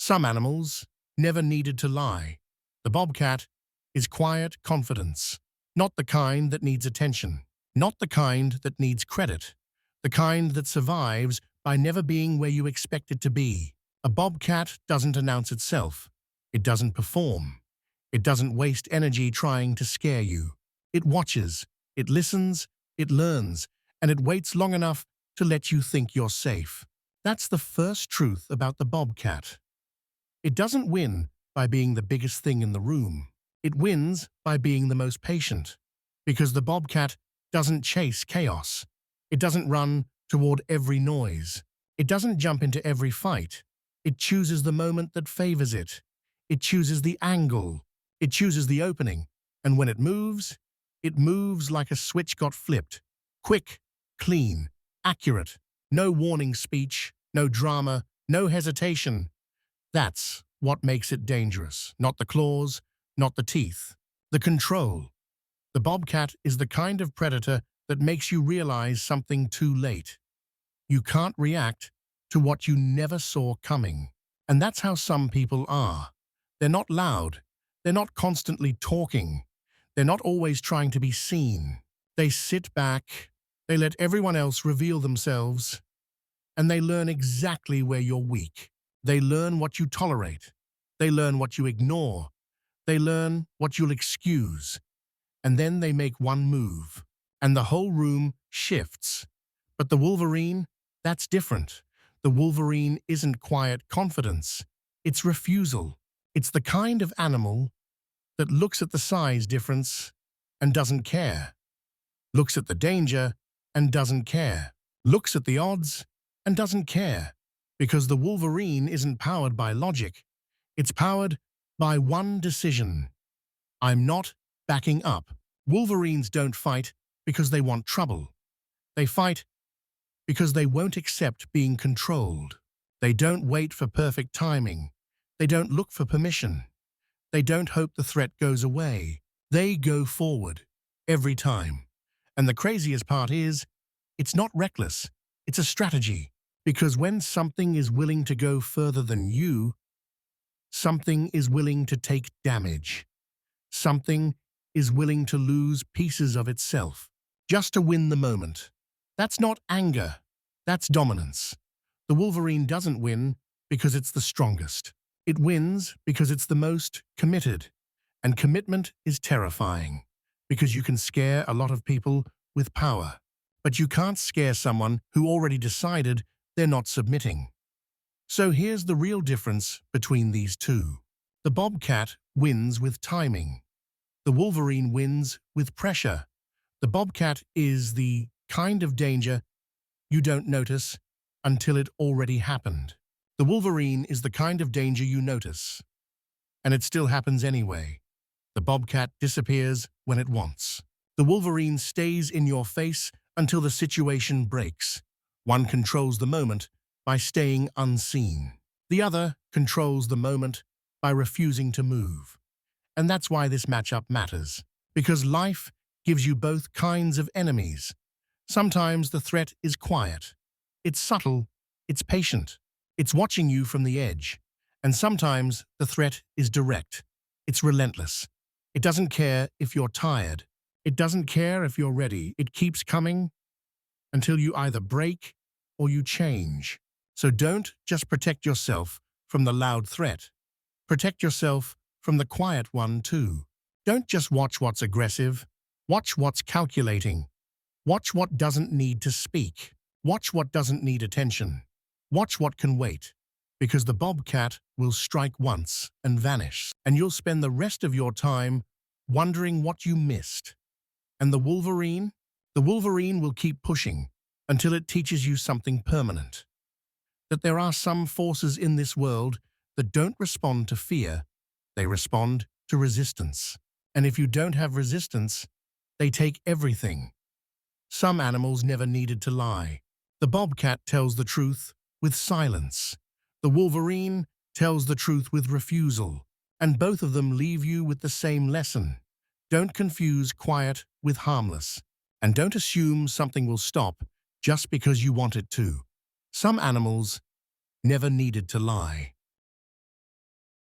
Some animals never needed to lie. The bobcat is quiet confidence, not the kind that needs attention, not the kind that needs credit, the kind that survives by never being where you expect it to be. A bobcat doesn't announce itself. It doesn't perform. It doesn't waste energy trying to scare you. It watches, it listens, it learns, and it waits long enough to let you think you're safe. That's the first truth about the bobcat. It doesn't win by being the biggest thing in the room. It wins by being the most patient. Because the bobcat doesn't chase chaos. It doesn't run toward every noise. It doesn't jump into every fight. It chooses the moment that favors it. It chooses the angle. It chooses the opening. And when it moves like a switch got flipped. Quick, clean, accurate. No warning speech, no drama, no hesitation. That's what makes it dangerous. Not the claws, not the teeth. The control. The bobcat is the kind of predator that makes you realize something too late. You can't react to what you never saw coming. And that's how some people are. They're not loud. They're not constantly talking. They're not always trying to be seen. They sit back. They let everyone else reveal themselves. And they learn exactly where you're weak. They learn what you tolerate. They learn what you ignore. They learn what you'll excuse. And then they make one move. And the whole room shifts. But the Wolverine, that's different. The Wolverine isn't quiet confidence. It's refusal. It's the kind of animal that looks at the size difference and doesn't care. Looks at the danger and doesn't care. Looks at the odds and doesn't care. Because the Wolverine isn't powered by logic. It's powered by one decision. I'm not backing up. Wolverines don't fight because they want trouble. They fight because they won't accept being controlled. They don't wait for perfect timing. They don't look for permission. They don't hope the threat goes away. They go forward every time. And the craziest part is, it's not reckless. It's a strategy. Because when something is willing to go further than you, something is willing to take damage. Something is willing to lose pieces of itself just to win the moment. That's not anger. That's dominance. The Wolverine doesn't win because it's the strongest. It wins because it's the most committed. And commitment is terrifying because you can scare a lot of people with power. But you can't scare someone who already decided they're not submitting. So here's the real difference between these two. The bobcat wins with timing. The Wolverine wins with pressure. The bobcat is the kind of danger you don't notice until it already happened. The Wolverine is the kind of danger you notice, and it still happens anyway. The bobcat disappears when it wants. The Wolverine stays in your face until the situation breaks. One controls the moment by staying unseen. The other controls the moment by refusing to move. And that's why this matchup matters. Because life gives you both kinds of enemies. Sometimes the threat is quiet. It's subtle. It's patient. It's watching you from the edge. And sometimes the threat is direct. It's relentless. It doesn't care if you're tired. It doesn't care if you're ready. It keeps coming until you either break or you change. So don't just protect yourself from the loud threat. Protect yourself from the quiet one too. Don't just watch what's aggressive. Watch what's calculating. Watch what doesn't need to speak. Watch what doesn't need attention. Watch what can wait. Because the bobcat will strike once and vanish. And you'll spend the rest of your time wondering what you missed. And the Wolverine? The Wolverine will keep pushing until it teaches you something permanent. That there are some forces in this world that don't respond to fear, they respond to resistance. And if you don't have resistance, they take everything. Some animals never needed to lie. The bobcat tells the truth with silence. The Wolverine tells the truth with refusal. And both of them leave you with the same lesson. Don't confuse quiet with harmless. And don't assume something will stop just because you want it to. Some animals never needed to lie.